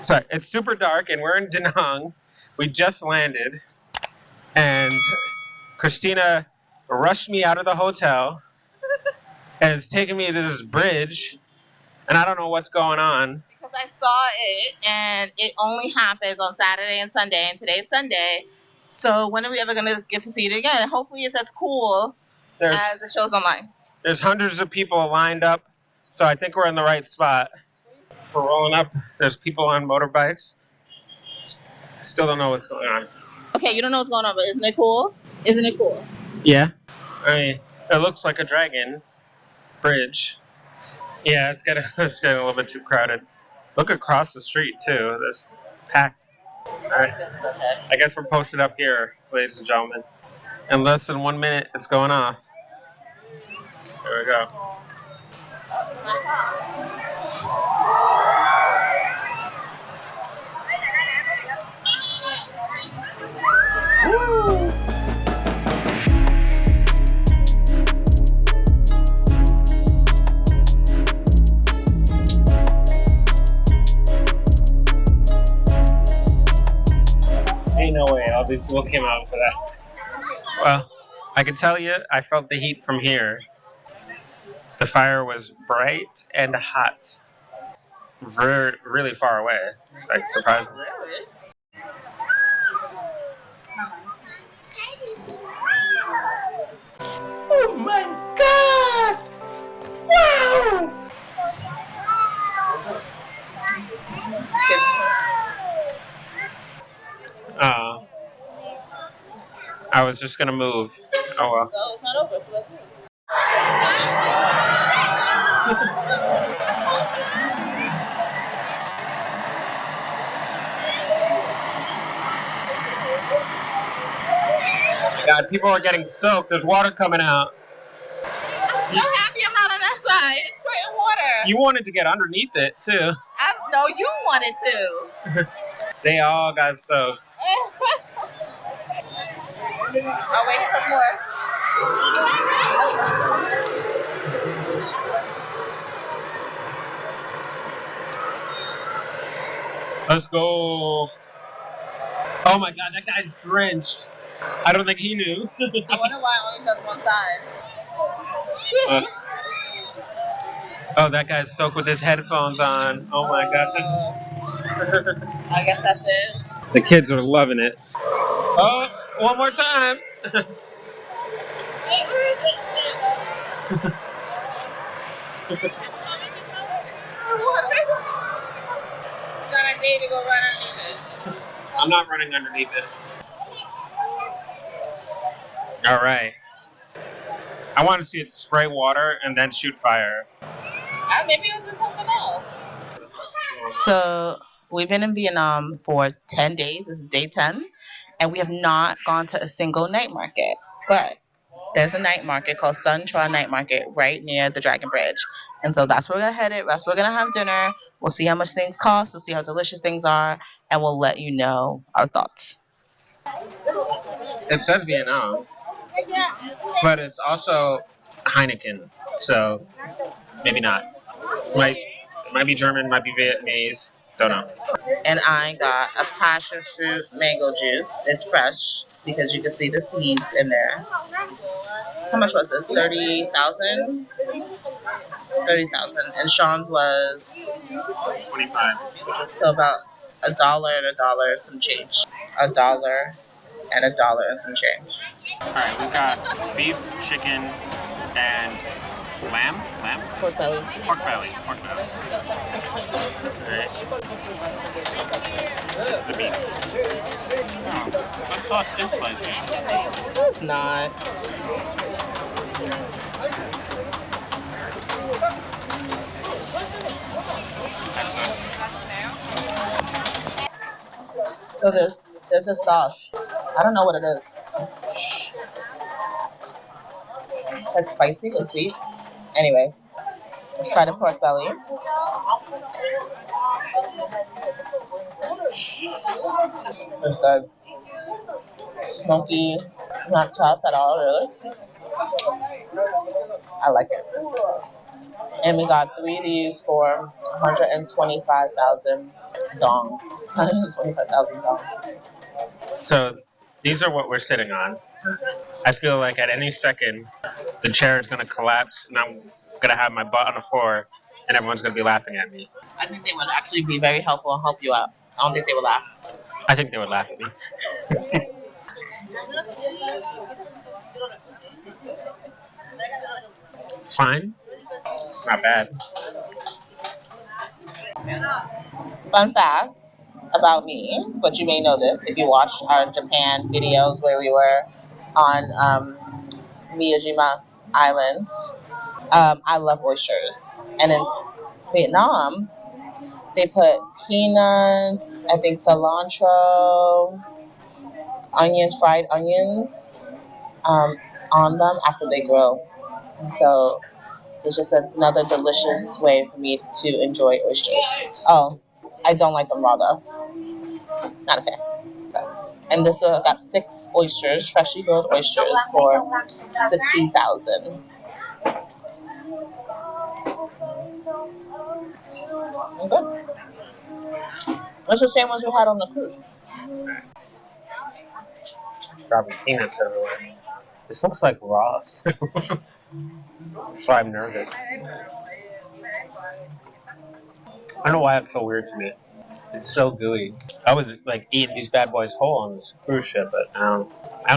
Sorry, it's super dark and we're in Da Nang. We just landed, and Christina rushed me out of the hotel and has taken me to this bridge, and I don't know what's going on. Because I saw it, and it only happens on Saturday and Sunday, and today's Sunday. So when are we ever going to get to see it again? And hopefully it's as cool as it shows online. There's hundreds of people lined up, so I think we're in the right spot. We're rolling up. There's people on motorbikes. Still don't know what's going on. Okay, you don't know what's going on, but isn't it cool? Isn't it cool? Yeah. I mean, it looks like a dragon bridge. Yeah, it's getting a little bit too crowded. Look across the street, too. There's packed. All right. This is okay. I guess we're posted up here, ladies and gentlemen. In less than 1 minute, it's going off. There we go. Woo! Ain't no way all these people came out for that. Well, I can tell you, I felt the heat from here. The fire was bright and hot. Really far away. Like, surprisingly. Really? Oh my God! Wow! I was just gonna move. Oh well. No, it's not over, so let's move. God, people are getting soaked. There's water coming out. I'm so happy I'm not on that side. It's spraying water. You wanted to get underneath it too. No, you wanted to. They all got soaked. Oh, wait, here comes more. Let's go. Oh my God, that guy's drenched. I don't think he knew. I wonder why it only does one side. Oh, that guy's soaked with his headphones on. Oh my God. I guess that's it. The kids are loving it. Oh, one more time. Sean, I dare you to go run underneath it. I'm not running underneath it. All right. I want to see it spray water and then shoot fire. Maybe it was something else. So we've been in Vietnam for 10 days. This is day 10. And we have not gone to a single night market. But there's a night market called Sun Tra Night Market right near the Dragon Bridge. And so that's where we're going to head it. That's where we're going to have dinner. We'll see how much things cost. We'll see how delicious things are. And we'll let you know our thoughts. It says Vietnam, but it's also Heineken. So maybe not. It might be German, might be Vietnamese. Don't know. And I got a passion fruit mango juice. It's fresh because you can see the seeds in there. How much was this? 30,000? 30,000. And Sean's was 25. so about $1 and $1 some change. $1 and $1 and some change. All right, we've got beef, chicken, and lamb. Pork belly. Pork belly. All right. This is the beef. Oh, that sauce is spicy. It's not. So there's a sauce. I don't know what it is. It's like spicy or sweet. Anyways, let's try the pork belly. It's good. Smoky, not tough at all, really. I like it. And we got 3 of these for $125,000. Dong. 125,000 dong. So these are what we're sitting on. I feel like at any second the chair is gonna collapse and I'm gonna have my butt on the floor and everyone's gonna be laughing at me. I think they would actually be very helpful and help you out. I don't think they would laugh. I think they would laugh at me. It's fine. It's not bad. Fun facts about me, but you may know this if you watched our Japan videos where we were on Miyajima Island. I love oysters. And in Vietnam, they put peanuts, I think cilantro, onions, fried onions, on them after they grow. And so it's just another delicious way for me to enjoy oysters. Oh, I don't like them raw though. Not a fan. So, and this got 6 oysters, freshly grilled oysters for 60,000. Okay. That's the same ones we had on the cruise. Dropping peanuts everywhere. This looks like Ross. That's why I'm nervous. I don't know why it's so weird to me. It's so gooey. I was like eating these bad boys whole on this cruise ship, but I don't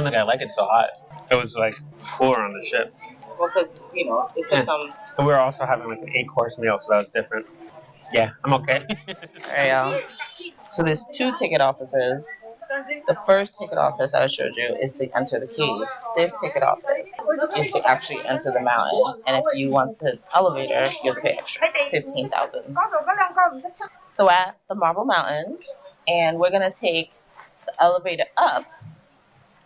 think I like it so hot. It was like cooler on the ship. Well, because, you know, it took some. And we were also having like an 8-course meal, so that was different. Yeah, I'm okay. Alright, y'all. So there's 2 ticket offices. The first ticket office I showed you is to enter the cave. This ticket office is to actually enter the mountain. And if you want the elevator, you have to pay extra, 15,000. So we're at the Marble Mountains, and we're gonna take the elevator up,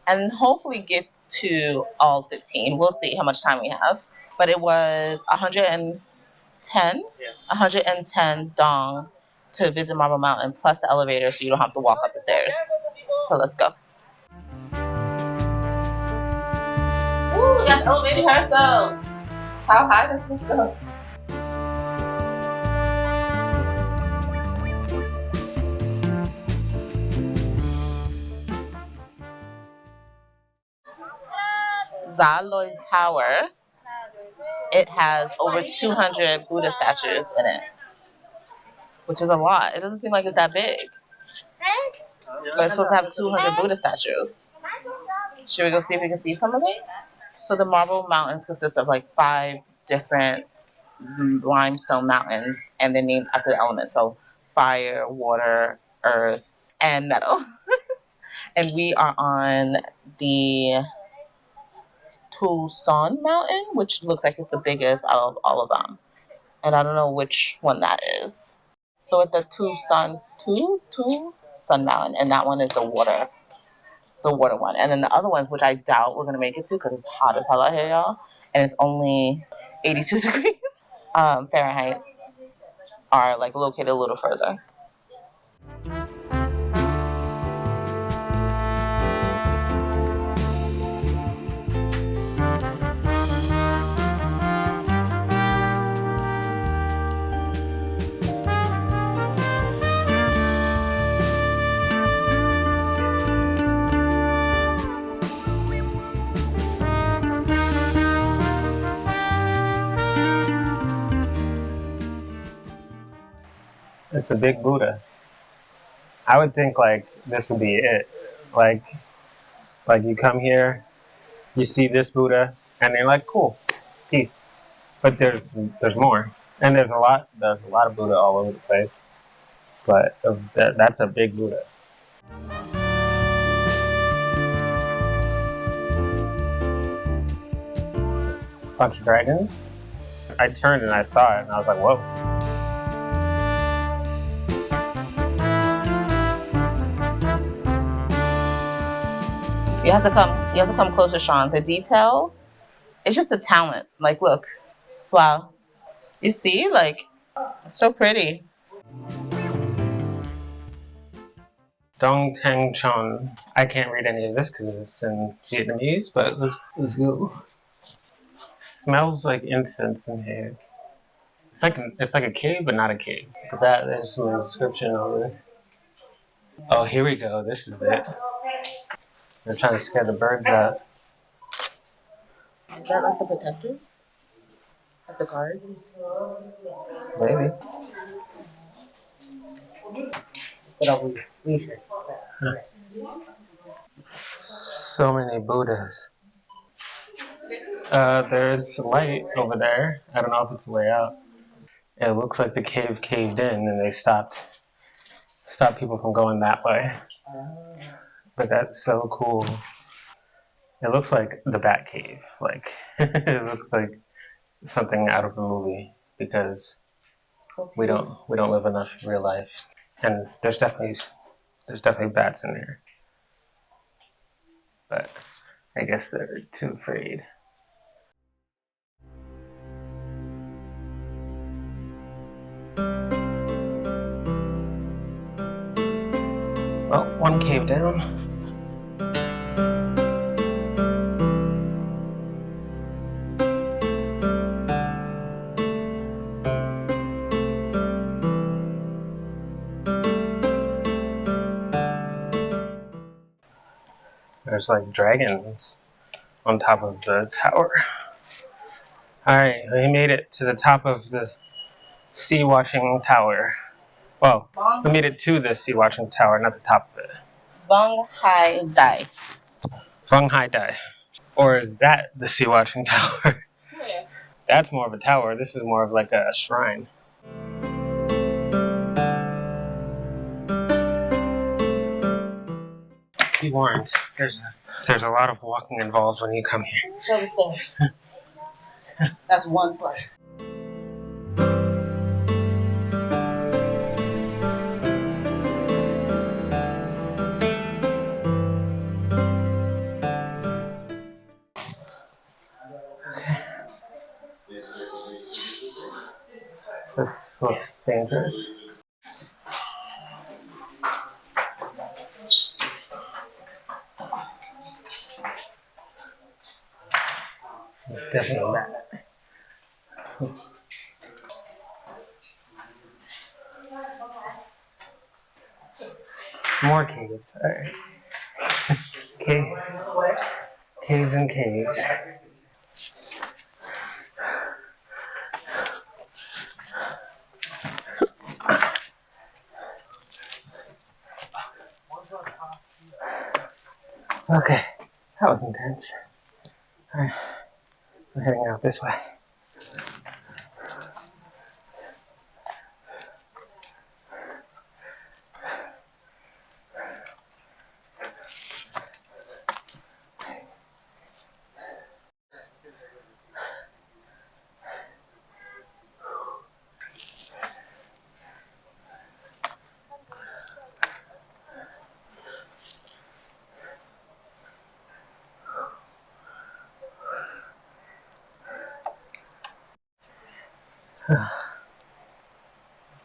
and hopefully get to all 15. We'll see how much time we have. But it was 110 dong to visit Marble Mountain plus the elevator, so you don't have to walk up the stairs. So let's go. Woo, we got the elevator ourselves. How high does this go? Zaloi Tower. It has over 200 Buddha statues in it, which is a lot. It doesn't seem like it's that big. But it's supposed to have 200 Buddha statues. Should we go see if we can see some of it? So the Marble Mountains consist of like 5 different limestone mountains, and they're named after the elements. So fire, water, earth, and metal. And we are on the Tucson Mountain, which looks like it's the biggest out of all of them. And I don't know which one that is. So at the Tucson Mountain, and that one is the water one. And then the other ones, which I doubt we're gonna make it to because it's hot as hell out here, y'all, and it's only 82 degrees Fahrenheit, are like located a little further. It's a big Buddha. I would think like this would be it. Like you come here, you see this Buddha, and you're like, cool, peace. But there's more, and there's a lot of Buddha all over the place. But that's a big Buddha. Bunch of dragons. I turned and I saw it, and I was like, whoa. You have to come closer, Sean. The detail, it's just the talent. Like, look, it's wow. You see, like, it's so pretty. Dong Tang Chon. I can't read any of this because it's in Vietnamese, but let's go. Smells like incense in here. It's like a cave, but not a cave. But there's some description over it. Oh, here we go. This is it. They're trying to scare the birds out. Is that like the protectors? Like the guards? Maybe. So many Buddhas. There's light over there. I don't know if it's the way out. It looks like the cave caved in and they stopped people from going that way. But that's so cool. It looks like the Bat Cave. Like it looks like something out of a movie because we don't live enough real life. And there's definitely bats in there. But I guess they're too afraid. Well, one cave down. There's like dragons on top of the tower. Alright, we made it to the top of the sea washing tower. Well, we made it to the sea washing tower, not the top of it. Vong Hai Dai. Vong Hai Dai. Or is that the sea washing tower? Where? That's more of a tower. This is more of like a shrine. Be warned. There's a lot of walking involved when you come here. Show the stairs. That's one foot. This looks dangerous. It's definitely bad. More caves. Alright. Caves and caves. Okay, that was intense. Alright, I'm heading out this way.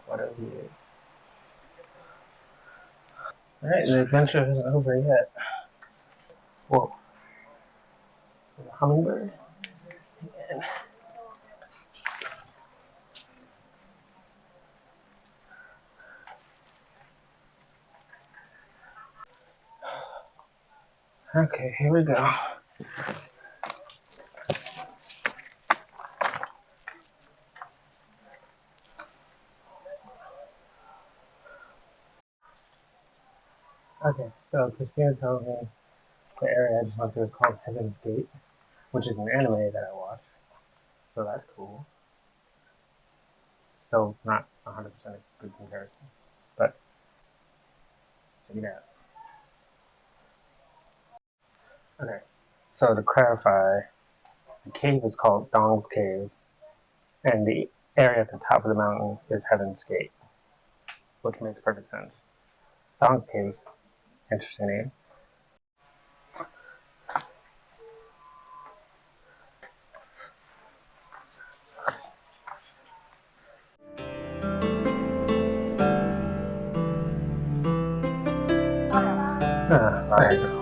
What a view. Alright, the adventure isn't over yet. Whoa. There's a hummingbird. And okay, here we go. Okay, so Christina tells me the area I just went through is called Heaven's Gate, which is an anime that I watched. So that's cool. Still not 100% a good comparison, but check it out. Okay, so to clarify, the cave is called Dong's Cave, and the area at the top of the mountain is Heaven's Gate, which makes perfect sense. Dong's Cave's interesting name. Thanks.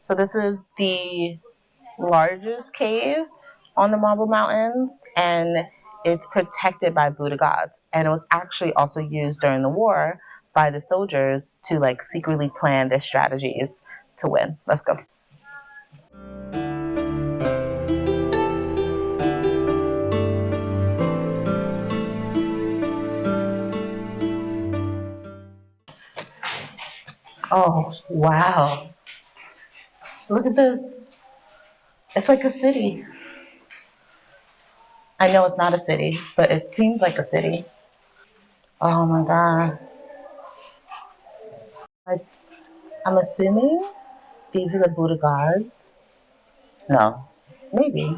So this is the largest cave on the Marble Mountains, and it's protected by Buddha gods. And it was actually also used during the war by the soldiers to like secretly plan their strategies to win. Let's go. Oh, wow. Look at this. It's like a city. I know it's not a city, but it seems like a city. Oh my God. I, I'm assuming these are the Buddha gods. No, maybe.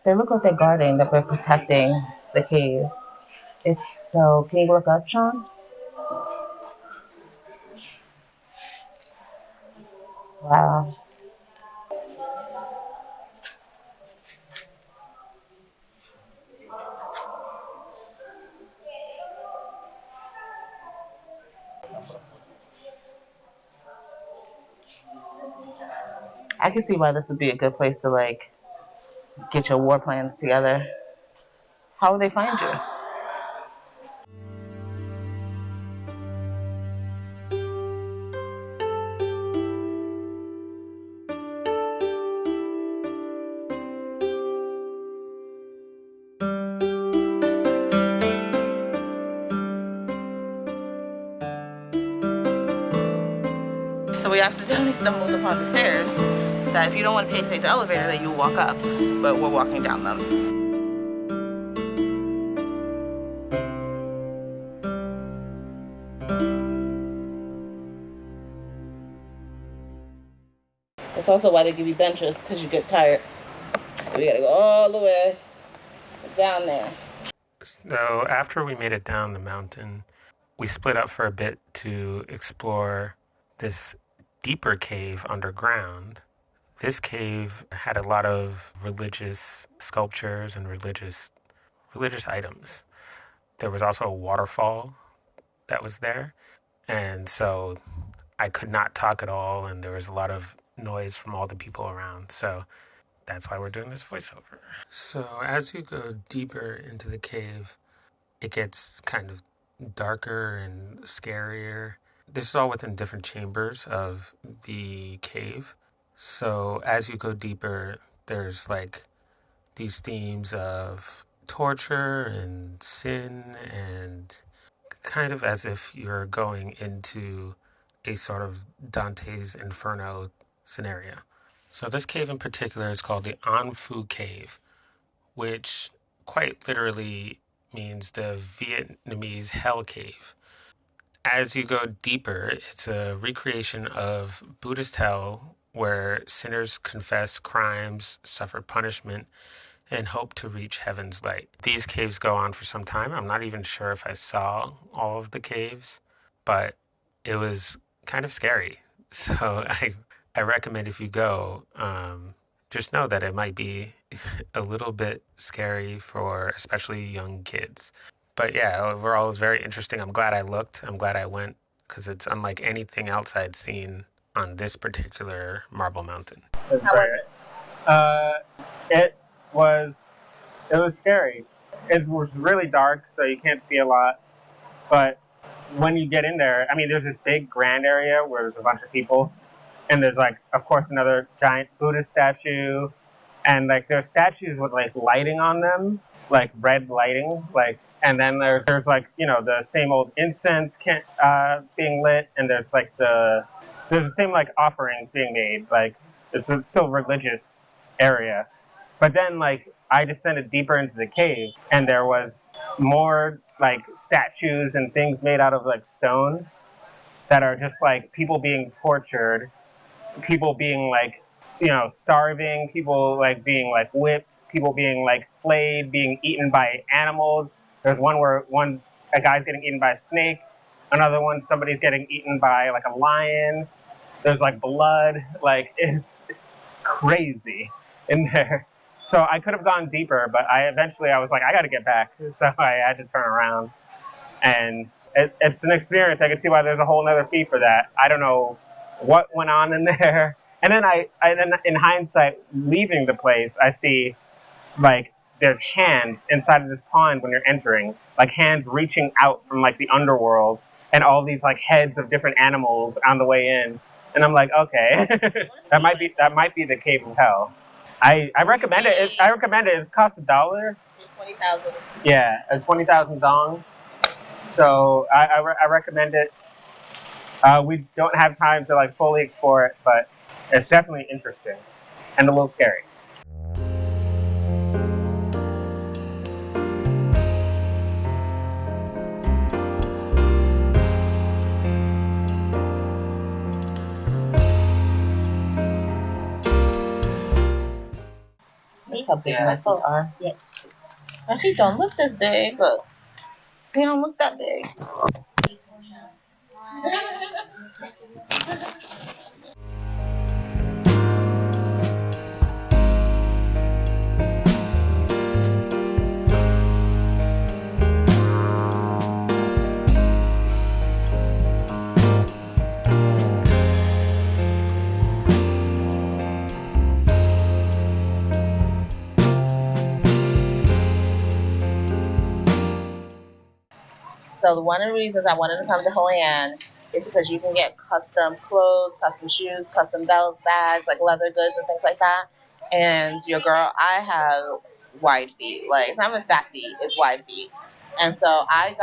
They look like they're guarding, that they're protecting the cave. It's so. Can you look up, Sean? Wow. I can see why this would be a good place to like get your war plans together. How would they find you? So we accidentally stumbled upon the stairs that if you don't want to pay to take the elevator, that you walk up, but we're walking down them. That's also why they give you benches, because you get tired. We gotta go all the way down there. So after we made it down the mountain, we split up for a bit to explore this deeper cave underground. This cave had a lot of religious sculptures and religious items. There was also a waterfall that was there, and so I could not talk at all, and there was a lot of noise from all the people around. So that's why we're doing this voiceover. So as you go deeper into the cave, it gets kind of darker and scarier. This is all within different chambers of the cave. So as you go deeper, there's like these themes of torture and sin, and kind of as if you're going into a sort of Dante's Inferno scenario. So this cave in particular is called the An Phu Cave, which quite literally means the Vietnamese Hell Cave. As you go deeper, it's a recreation of Buddhist hell where sinners confess crimes, suffer punishment, and hope to reach heaven's light. These caves go on for some time. I'm not even sure if I saw all of the caves, but it was kind of scary. So I recommend if you go, just know that it might be a little bit scary for especially young kids. But yeah, overall, it was very interesting. I'm glad I looked. I'm glad I went because it's unlike anything else I'd seen on this particular Marble Mountain. How was it? It was it was scary. It was really dark, so you can't see a lot. But when you get in there, I mean, there's this big grand area where there's a bunch of people, and there's like, of course, another giant Buddhist statue, and like there's statues with like lighting on them, like red lighting, like, and then there's like, you know, the same old incense being lit, and there's the same like offerings being made, like it's still religious area. But then like I descended deeper into the cave, and there was more like statues and things made out of like stone that are just like people being tortured, people being like, you know, starving, people like being like whipped, people being like flayed, being eaten by animals. There's one where a guy's getting eaten by a snake, another one somebody's getting eaten by like a lion. There's like blood, like it's crazy in there. So I could have gone deeper, but I was like, I got to get back. So I had to turn around, and it's an experience. I can see why there's a whole nother fee for that. I don't know what went on in there. And then then in hindsight, leaving the place, I see like there's hands inside of this pond when you're entering, like hands reaching out from like the underworld, and all these like heads of different animals on the way in. And I'm like, okay, that might be the cave of hell. I recommend it. I recommend it. It's cost $1. 20,000. Yeah, a 20,000 dong. So I recommend it. We don't have time to like fully explore it, but it's definitely interesting and a little scary. Look how big my feet are. Yeah. My feet don't look this big. Look, they don't look that big. So one of the reasons I wanted to come to Hoi An is because you can get custom clothes, custom shoes, custom belts, bags, like leather goods and things like that. And your girl, I have wide feet. Like it's not even fat feet, it's wide feet. And so I'm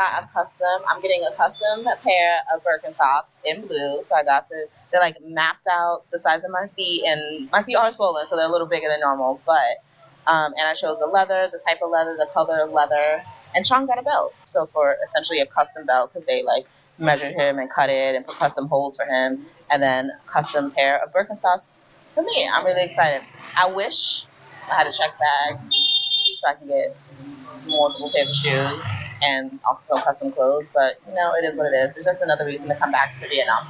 getting a custom pair of Birkenstocks in blue. So they're like mapped out the size of my feet, and my feet are swollen, so they're a little bigger than normal. And I chose the leather, the type of leather, the color of leather, and Sean got a belt. So for essentially a custom belt, because they like measured him and cut it and put custom holes for him, and then custom pair of Birkenstocks for me. I'm really excited. I wish I had a check bag so I can get multiple pairs of shoes and also custom clothes, but it is what it is. It's just another reason to come back to Vietnam.